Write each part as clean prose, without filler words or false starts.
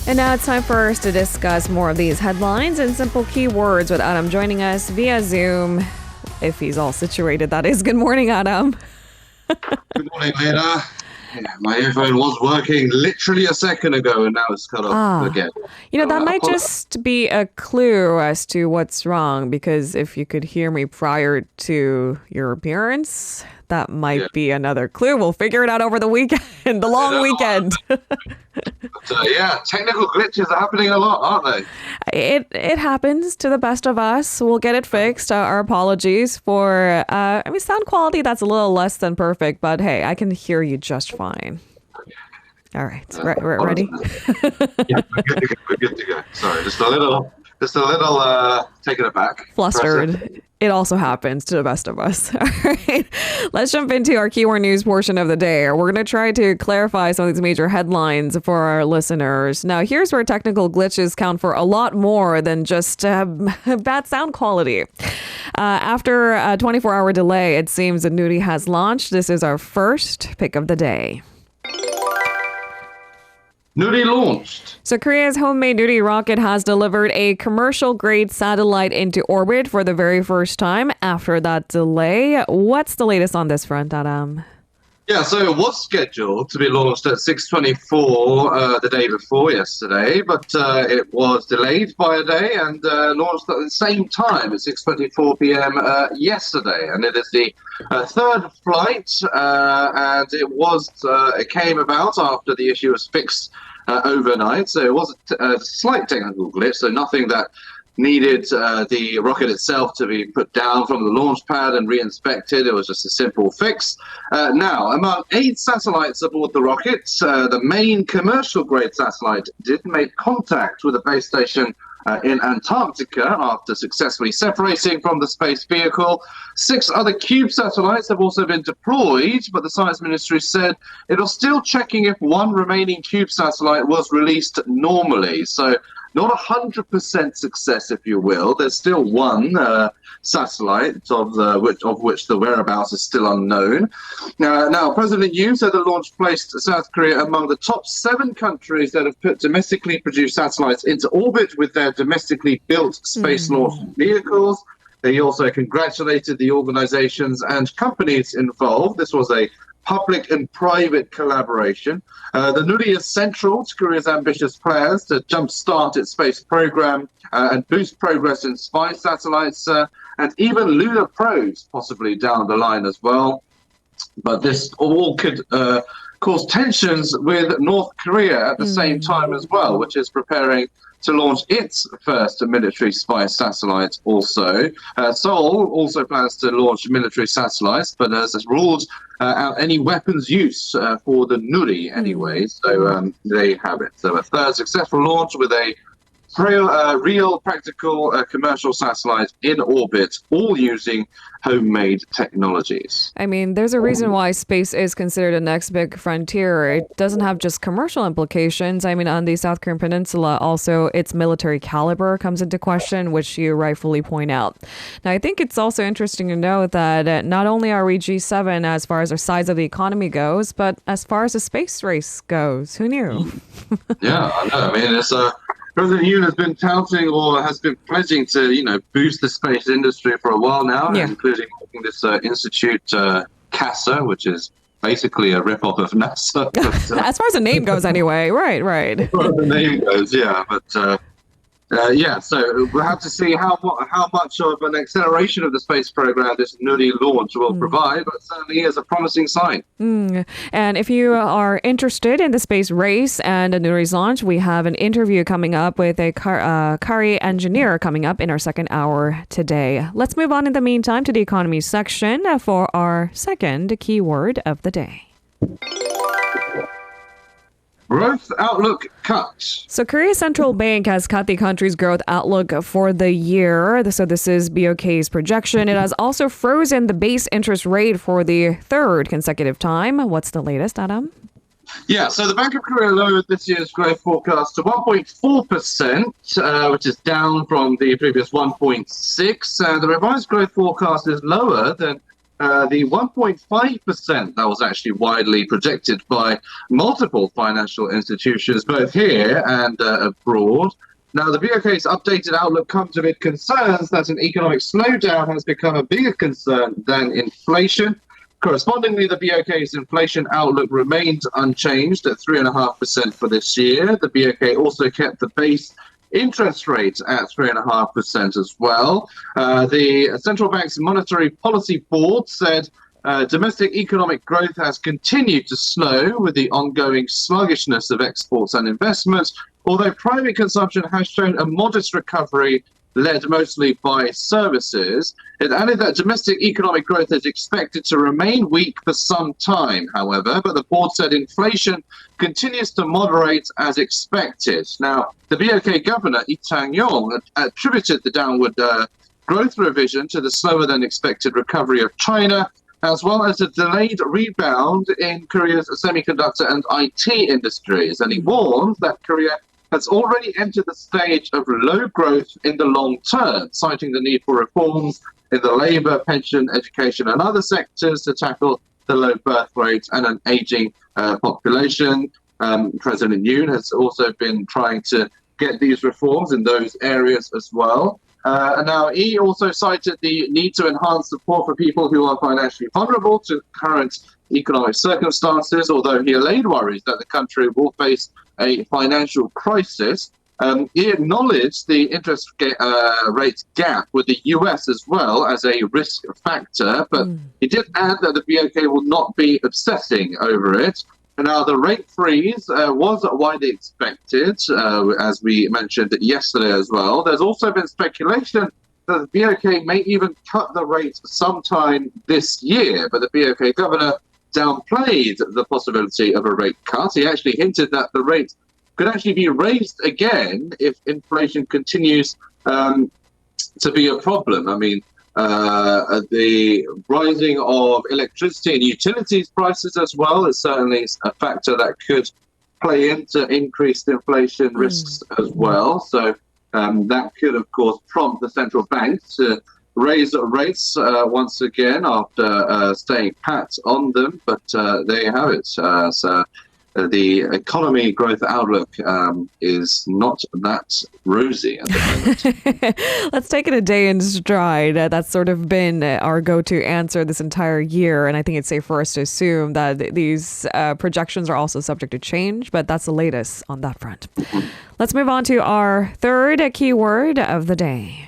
And now it's time for us to discuss more of these headlines and simple keywords with Adam joining us via Zoom. If he's all situated, that is. Good morning, Adam. Good morning, Lena. Yeah, my earphone was working literally a second ago, and now it's cut off again. That might just be a clue as to what's wrong, because if you could hear me prior to your appearance, that might be another clue. We'll figure it out over the weekend, the long weekend. Technical glitches are happening a lot, aren't they? It happens to the best of us. We'll get it fixed. Our apologies for, sound quality that's a little less than perfect, but hey, I can hear you just fine. All right, we're ready? Yeah, we're good to go. Sorry, just a little taken aback. Flustered. It also happens to the best of us. All right, let's jump into our keyword news portion of the day. We're going to try to clarify some of these major headlines for our listeners. Now, here's where technical glitches count for a lot more than just bad sound quality. After a 24-hour delay, it seems that Nuri has launched. This is our first pick of the day. Nuri launched. So Korea's homemade Nuri rocket has delivered a commercial-grade satellite into orbit for the very first time after that delay. What's the latest on this front, Adam? Yeah, so it was scheduled to be launched at 6:24 the day before yesterday, but it was delayed by a day and launched at the same time at 6:24 p.m. Yesterday. And it is the third flight, and it came about after the issue was fixed overnight. So it was a slight technical glitch, so nothing that needed the rocket itself to be put down from the launch pad and re-inspected. It was just a simple fix. Now, among 8 satellites aboard the rocket, the main commercial-grade satellite did make contact with the base station in Antarctica after successfully separating from the space vehicle. 6 other cube satellites have also been deployed, but the Science Ministry said it was still checking if one remaining cube satellite was released normally. So not 100% success, if you will. There's still one satellite of which the whereabouts is still unknown. Now, President Yoon said the launch placed South Korea among the top 7 countries that have put domestically produced satellites into orbit with their domestically built space launch vehicles. He also congratulated the organizations and companies involved. This was a public and private collaboration. The Nuri is central to Korea's ambitious plans to jumpstart its space program and boost progress in spy satellites and even lunar probes possibly down the line as well. But this all could cause tensions with North Korea at the same time as well, which is preparing to launch its first military spy satellite also. Seoul also plans to launch military satellites, but has ruled out any weapons use for the Nuri anyway. So there you have it. So a third successful launch with a real practical commercial satellite in orbit, all using homemade technologies. I mean, there's a reason why space is considered the next big frontier. It doesn't have just commercial implications. I mean, on the South Korean peninsula, also its military caliber comes into question, which you rightfully point out. Now, I think it's also interesting to know that not only are we G7 as far as our size of the economy goes, but as far as the space race goes. Who knew? Yeah, I know. I mean, it's President Yoon has been touting or has been pledging to, boost the space industry for a while now, including making this institute CASA, which is basically a rip-off of NASA. But, as far as the name goes, anyway. Right. As far as the name goes, yeah. But so we'll have to see how much of an acceleration of the space program this Nuri launch will provide, but certainly is a promising sign. And if you are interested in the space race and Nuri's launch, we have an interview coming up with a Kari engineer coming up in our second hour today. Let's move on in the meantime to the economy section for our second keyword of the day. Growth outlook cut. So Korea's central bank has cut the country's growth outlook for the year. So this is BOK's projection. It has also frozen the base interest rate for the third consecutive time. What's the latest, Adam? Yeah, so the Bank of Korea lowered this year's growth forecast to 1.4%, which is down from the previous 1.6%. The revised growth forecast is lower than The 1.5% that was actually widely projected by multiple financial institutions, both here and abroad. Now, the BOK's updated outlook comes amid concerns that an economic slowdown has become a bigger concern than inflation. Correspondingly, the BOK's inflation outlook remained unchanged at 3.5% for this year. The BOK also kept the base interest rate at 3.5% as well. The central bank's monetary policy board said domestic economic growth has continued to slow with the ongoing sluggishness of exports and investments, although private consumption has shown a modest recovery led mostly by services. It added that domestic economic growth is expected to remain weak for some time, however, but the board said inflation continues to moderate as expected. Now, the BOK governor, Lee Chang-yong, attributed the downward growth revision to the slower than expected recovery of China, as well as a delayed rebound in Korea's semiconductor and IT industries. And he warned that Korea has already entered the stage of low growth in the long term, citing the need for reforms in the labor, pension, education, and other sectors to tackle the low birth rate and an aging population. President Yoon has also been trying to get these reforms in those areas as well. And now he also cited the need to enhance support for people who are financially vulnerable to current economic circumstances, although he allayed worries that the country will face a financial crisis. He acknowledged the interest rate gap with the US as well as a risk factor, but he did add that the BOK will not be obsessing over it. And now, the rate freeze was widely expected, as we mentioned yesterday as well. There's also been speculation that the BOK may even cut the rate sometime this year, but the BOK governor downplayed the possibility of a rate cut. He actually hinted that the rate could actually be raised again if inflation continues to be a problem. I mean, the rising of electricity and utilities prices as well is certainly a factor that could play into increased inflation risks as well. So that could, of course, prompt the central bank to raise rates once again after staying pat on them. But there you have it. So the economy growth outlook is not that rosy at the moment. Let's take it a day in stride. That's sort of been our go-to answer this entire year. And I think it's safe for us to assume that these projections are also subject to change, but that's the latest on that front. Let's move on to our third keyword of the day.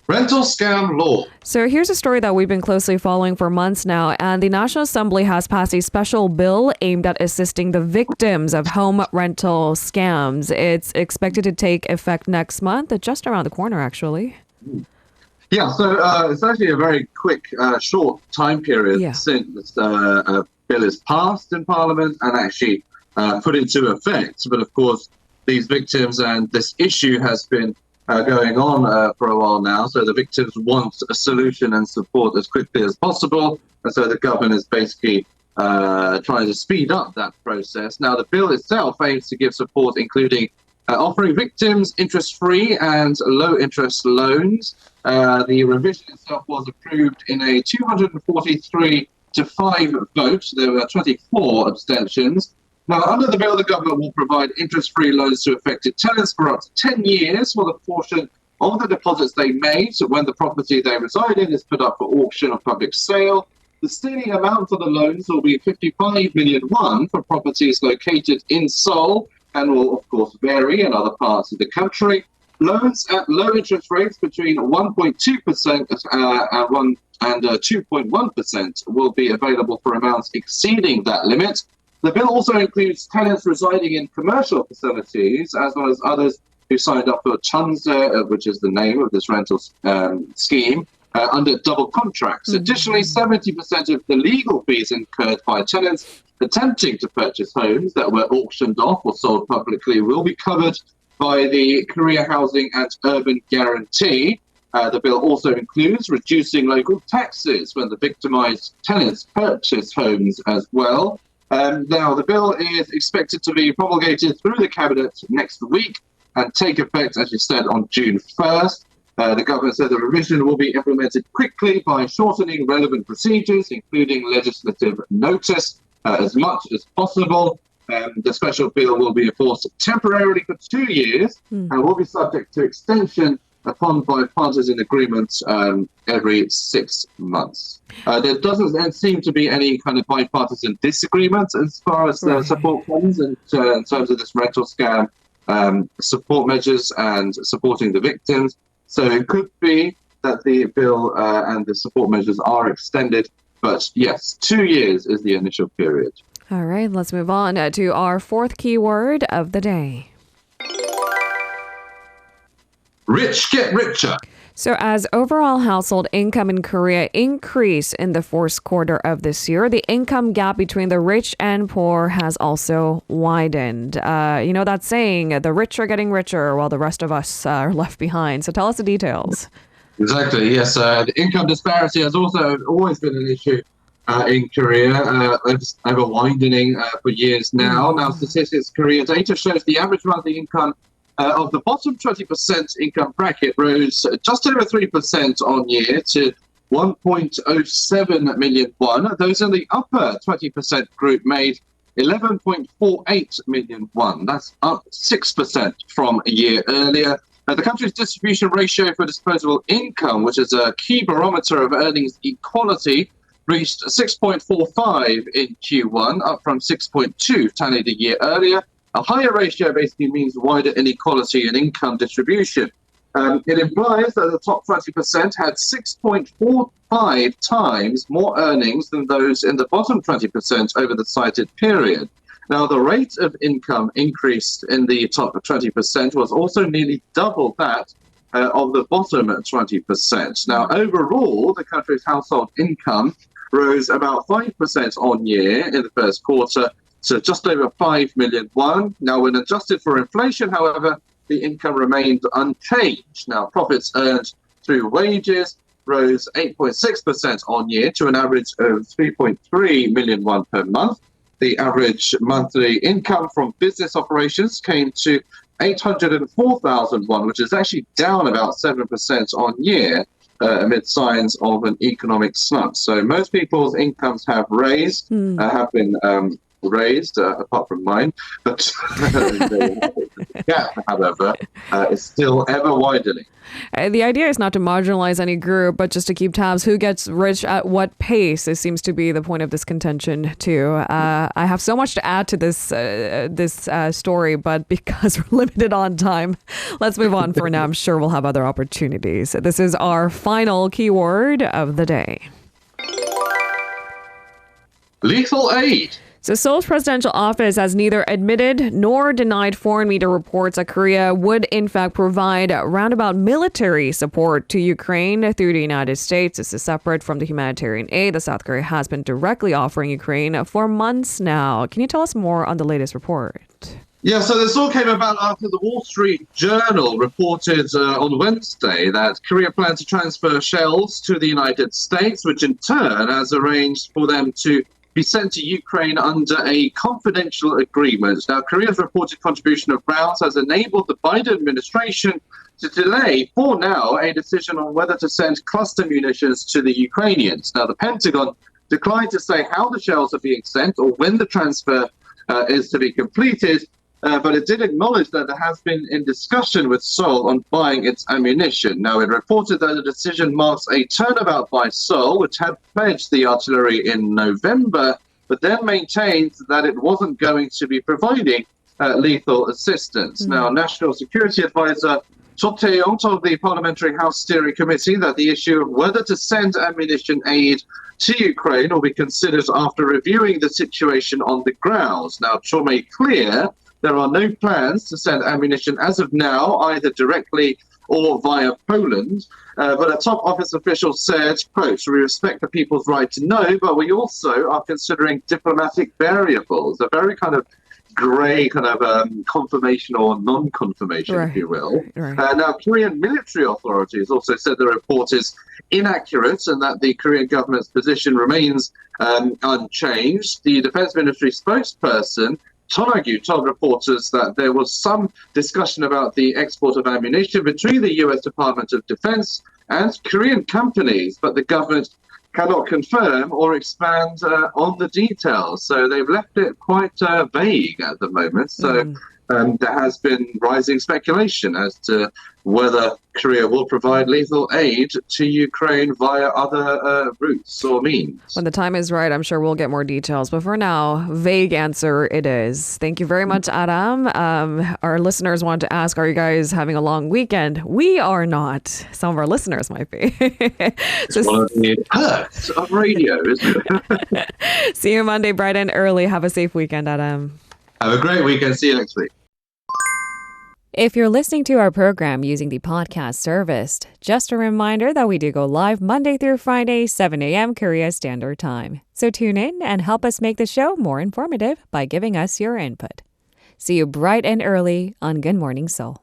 Rental scam law. So here's a story that we've been closely following for months now, and the National Assembly has passed a special bill aimed at assisting the victims of home rental scams. It's expected to take effect next month, just around the corner, actually. Yeah, so it's actually a very quick, short time period since a bill is passed in Parliament and actually put into effect. But of course, these victims and this issue has been going on for a while now. So the victims want a solution and support as quickly as possible. And so the government is basically trying to speed up that process. Now, the bill itself aims to give support, including offering victims interest-free and low-interest loans. The revision itself was approved in a 243 to 5 vote. There were 24 abstentions. Now, under the bill, the government will provide interest-free loans to affected tenants for up to 10 years for the portion of the deposits they made when the property they reside in is put up for auction or public sale. The ceiling amount for the loans will be 55 million won for properties located in Seoul and will, of course, vary in other parts of the country. Loans at low interest rates between 1.2% and 2.1% will be available for amounts exceeding that limit. The bill also includes tenants residing in commercial facilities, as well as others who signed up for Chunse, which is the name of this rental scheme, under double contracts. Additionally, 70% of the legal fees incurred by tenants attempting to purchase homes that were auctioned off or sold publicly will be covered by the Korea Housing and Urban Guarantee. The bill also includes reducing local taxes when the victimized tenants purchase homes as well. Now, the bill is expected to be promulgated through the cabinet next week and take effect, as you said, on June 1st. The government said the revision will be implemented quickly by shortening relevant procedures, including legislative notice, as much as possible. The special bill will be enforced temporarily for 2 years and will be subject to extension upon bipartisan agreements every 6 months. There doesn't seem to be any kind of bipartisan disagreement as far as the support comes in terms of this rental scam support measures and supporting the victims. So it could be that the bill and the support measures are extended. But yes, 2 years is the initial period. All right, let's move on to our fourth keyword of the day. Rich get richer. So as overall household income in Korea increased in the fourth quarter of this year, the income gap between the rich and poor has also widened. You know that saying, the rich are getting richer while the rest of us are left behind. So tell us the details. Exactly, yes. The income disparity has also always been an issue in Korea, ever widening for years now. Now, Statistics Korea data shows the average monthly income of the bottom 20% income bracket rose just over 3% on year to 1.07 million won. Those in the upper 20% group made 11.48 million won. That's up 6% from a year earlier. The country's distribution ratio for disposable income, which is a key barometer of earnings equality, reached 6.45 in Q1, up from 6.2 tallied a year earlier. A higher ratio basically means wider inequality in income distribution. It implies that the top 20% had 6.45 times more earnings than those in the bottom 20% over the cited period. Now, the rate of income increase in the top 20% was also nearly double that of the bottom 20%. Now, overall, the country's household income rose about 5% on year in the first quarter to just over 5 million won. Now, when adjusted for inflation, however, the income remained unchanged. Now, profits earned through wages rose 8.6% on year to an average of 3.3 million won per month. The average monthly income from business operations came to 804,000 won, which is actually down about 7% on year amid signs of an economic slump. So most people's incomes have been raised, apart from mine, but the gap, however, is still ever widening. The idea is not to marginalize any group, but just to keep tabs who gets rich at what pace. This seems to be the point of this contention, too. I have so much to add to this story, but because we're limited on time, let's move on for now. I'm sure we'll have other opportunities. This is our final keyword of the day. Lethal aid. So Seoul's presidential office has neither admitted nor denied foreign media reports that Korea would in fact provide roundabout military support to Ukraine through the United States. This is separate from the humanitarian aid that South Korea has been directly offering Ukraine for months now. Can you tell us more on the latest report? Yeah, so this all came about after the Wall Street Journal reported on Wednesday that Korea plans to transfer shells to the United States, which in turn has arranged for them to be sent to Ukraine under a confidential agreement. Now, Korea's reported contribution of rounds has enabled the Biden administration to delay, for now, a decision on whether to send cluster munitions to the Ukrainians. Now, the Pentagon declined to say how the shells are being sent or when the transfer is to be completed, but it did acknowledge that it has been in discussion with Seoul on buying its ammunition. Now, it reported that the decision marks a turnabout by Seoul, which had pledged the artillery in November, but then maintained that it wasn't going to be providing lethal assistance. Now, National Security Advisor Cho Tae-yong told the Parliamentary House Steering Committee that the issue of whether to send ammunition aid to Ukraine will be considered after reviewing the situation on the ground. Now, Cho made clear there are no plans to send ammunition as of now, either directly or via Poland. But a top office official said, quote, "We respect the people's right to know, but we also are considering diplomatic variables," a very kind of grey kind of confirmation or non-confirmation, if you will. Now, Korean military authorities also said the report is inaccurate and that the Korean government's position remains unchanged. The Defense Ministry spokesperson Tonhagu told reporters that there was some discussion about the export of ammunition between the US Department of Defense and Korean companies, but the government cannot confirm or expand on the details. So they've left it quite vague at the moment. So there has been rising speculation as to whether Korea will provide lethal aid to Ukraine via other routes or means. When the time is right, I'm sure we'll get more details. But for now, vague answer it is. Thank you very much, Adam. Our listeners want to ask, are you guys having a long weekend? We are not. Some of our listeners might be. It's one of the perks of radio, isn't it? See you Monday, bright and early. Have a safe weekend, Adam. Have a great weekend. See you next week. If you're listening to our program using the podcast service, just a reminder that we do go live Monday through Friday, 7 a.m. Korea Standard Time. So tune in and help us make the show more informative by giving us your input. See you bright and early on Good Morning Seoul.